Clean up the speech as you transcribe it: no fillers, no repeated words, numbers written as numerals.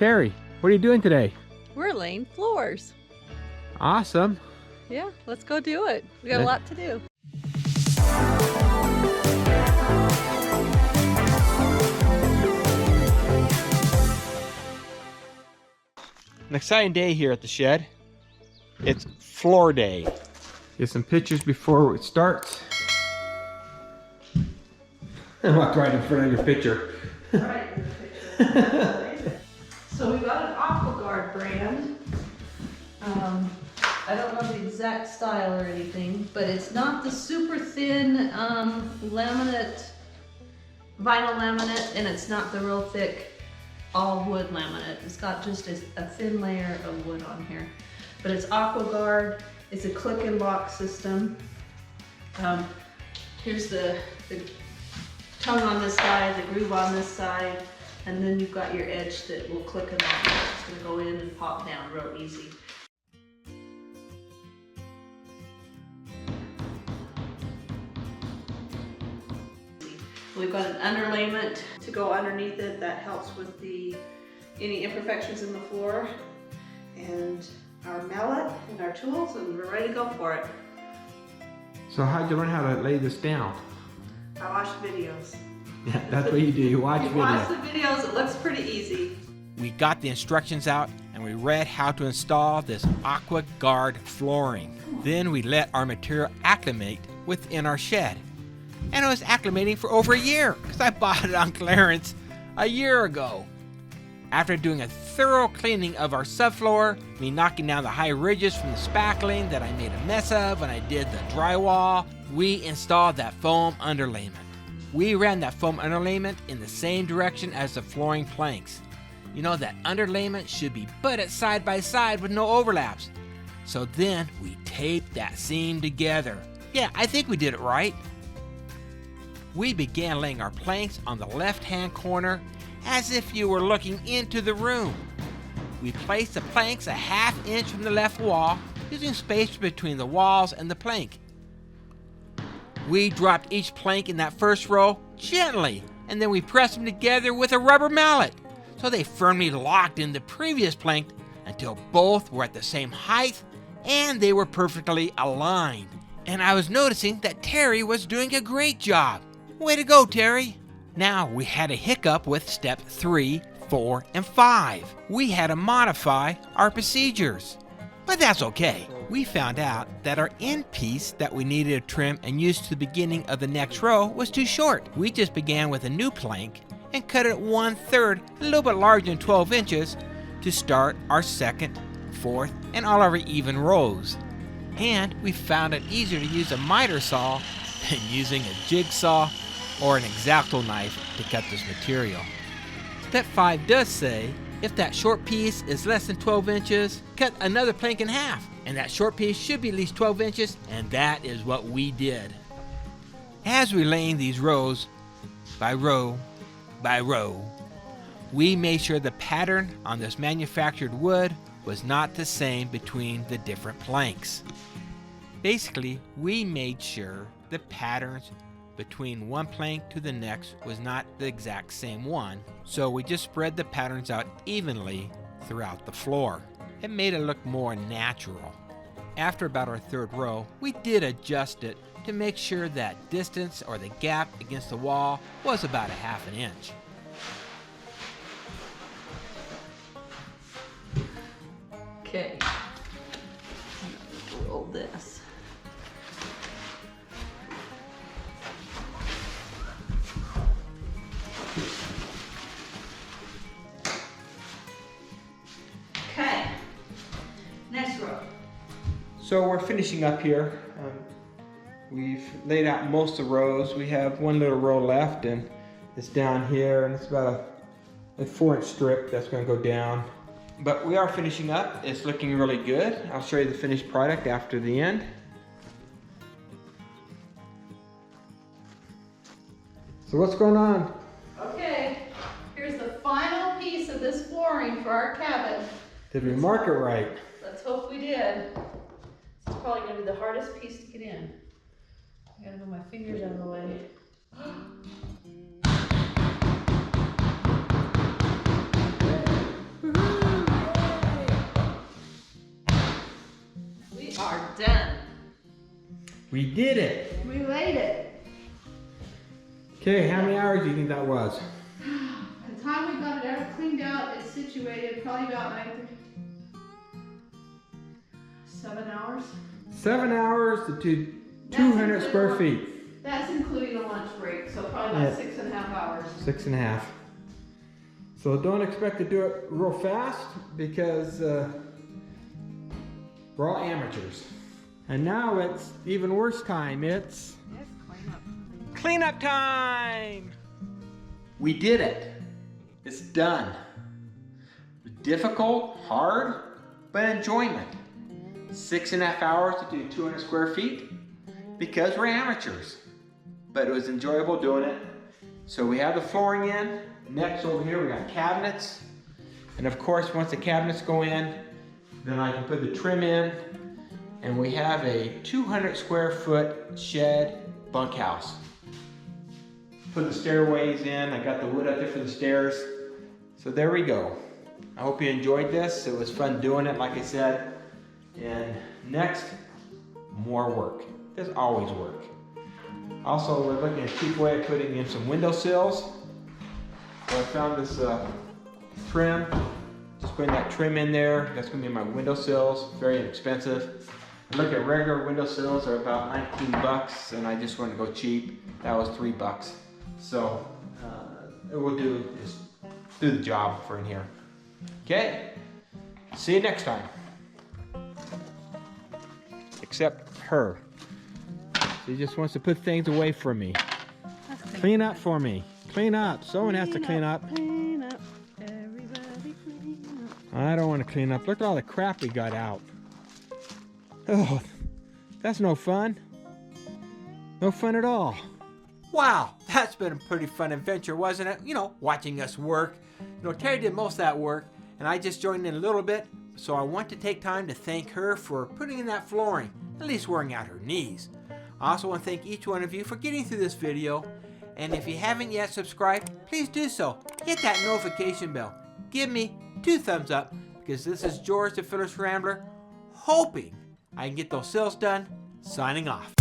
Terry, what are you doing today? We're laying floors. Awesome. Yeah, let's go do it. We got a lot to do. An exciting day here at the shed. It's floor day. Get some pictures before it starts. I walked right in front of your picture. Right in the picture. So we got an AquaGuard brand. I don't know the exact style or anything, but it's not the super thin laminate, vinyl laminate, and it's not the real thick all wood laminate. It's got just a thin layer of wood on here. But it's AquaGuard. It's a click and lock system. Here's the tongue on this side, the groove on this side, and then you've got your edge that will click and lock. It's gonna go in and pop down real easy. We've got an underlayment to go underneath it that helps with any imperfections in the floor, and our mallet and our tools, and we're ready to go for it. So how'd you learn how to lay this down? I watched videos. Yeah, that's what you do. You watch You videos. watch the videos, it looks pretty easy. We got the instructions out and we read how to install this AquaGuard flooring. Then we let our material acclimate within our shed. And it was acclimating for over a year because I bought it on clearance a year ago. After doing a thorough cleaning of our subfloor, me knocking down the high ridges from the spackling that I made a mess of when I did the drywall, we installed that foam underlayment. We ran that foam underlayment in the same direction as the flooring planks. You know, that underlayment should be butted side by side with no overlaps. So then we taped that seam together. Yeah, I think we did it right. We began laying our planks on the left-hand corner as if you were looking into the room. We placed the planks a ½ inch from the left wall, using space between the walls and the plank. We dropped each plank in that first row gently, and then we pressed them together with a rubber mallet, so they firmly locked in the previous plank until both were at the same height and they were perfectly aligned. And I was noticing that Terry was doing a great job. Way to go, Terry! Now we had a hiccup with step 3, 4, and 5. We had to modify our procedures. But that's okay. We found out that our end piece that we needed to trim and use to the beginning of the next row was too short. We just began with a new plank and cut it 1/3, a little bit larger than 12 inches, to start our second, fourth, and all our even rows. And we found it easier to use a miter saw than using a jigsaw or an X-Acto knife to cut this material. Step 5 does say, if that short piece is less than 12 inches, cut another plank in half. And that short piece should be at least 12 inches, and that is what we did. As we laying these rows, by row, we made sure the pattern on this manufactured wood was not the same between the different planks. Basically, we made sure the patterns between one plank to the next was not the exact same one, so we just spread the patterns out evenly throughout the floor. It made it look more natural. After about our third row, we did adjust it to make sure that distance or the gap against the wall was about a ½ inch. Okay, roll this. Okay, next row. So we're finishing up here. We've laid out most of the rows. We have one little row left, and it's down here, and it's about a 4-inch strip that's going to go down. But we are finishing up. It's looking really good. I'll show you the finished product after the end. So what's going on? Okay, here's the final piece of this flooring for our cabin. Did we mark it right? Let's hope we did. It's probably gonna be the hardest piece to get in. I gotta move my fingers out of the way. Woohoo! We did it. We made it. Okay, how many hours do you think that was? The time we got it cleaned out and situated, probably about like 7 hours. 7 hours to 200 square feet. That's including a lunch break, so probably about 6.5 hours. 6.5. So don't expect to do it real fast because we're all amateurs. And now it's even worse time. It's cleanup time. We did it. It's done. Difficult, hard, but enjoyment. 6.5 hours to do 200 square feet because we're amateurs. But it was enjoyable doing it. So we have the flooring in. Next over here we got cabinets. And of course once the cabinets go in, then I can put the trim in. And we have a 200 square foot shed bunkhouse. Put the stairways in. I got the wood up there for the stairs. So there we go. I hope you enjoyed this. It was fun doing it, like I said. And next, more work. There's always work. Also, we're looking at a cheap way of putting in some windowsills. So I found this trim. Just putting that trim in there. That's going to be my windowsills. Very inexpensive. I look at regular windowsills are about 19 bucks, and I just wanted to go cheap. That was 3 bucks. So it will do the job for in here. Okay. See you next time. Except her. She just wants to put things away from me. Clean up for me. Clean up. Someone has to clean up. Clean up. Everybody clean up. I don't want to clean up. Look at all the crap we got out. Oh, that's no fun. No fun at all. Wow, that's been a pretty fun adventure, wasn't it? You know, watching us work. You know, Terry did most of that work, and I just joined in a little bit, so I want to take time to thank her for putting in that flooring, at least wearing out her knees. I also want to thank each one of you for getting through this video, and if you haven't yet subscribed, please do so. Hit that notification bell. Give me 2 thumbs up, because this is George the Fearless Rambler, hoping I can get those sills done, signing off.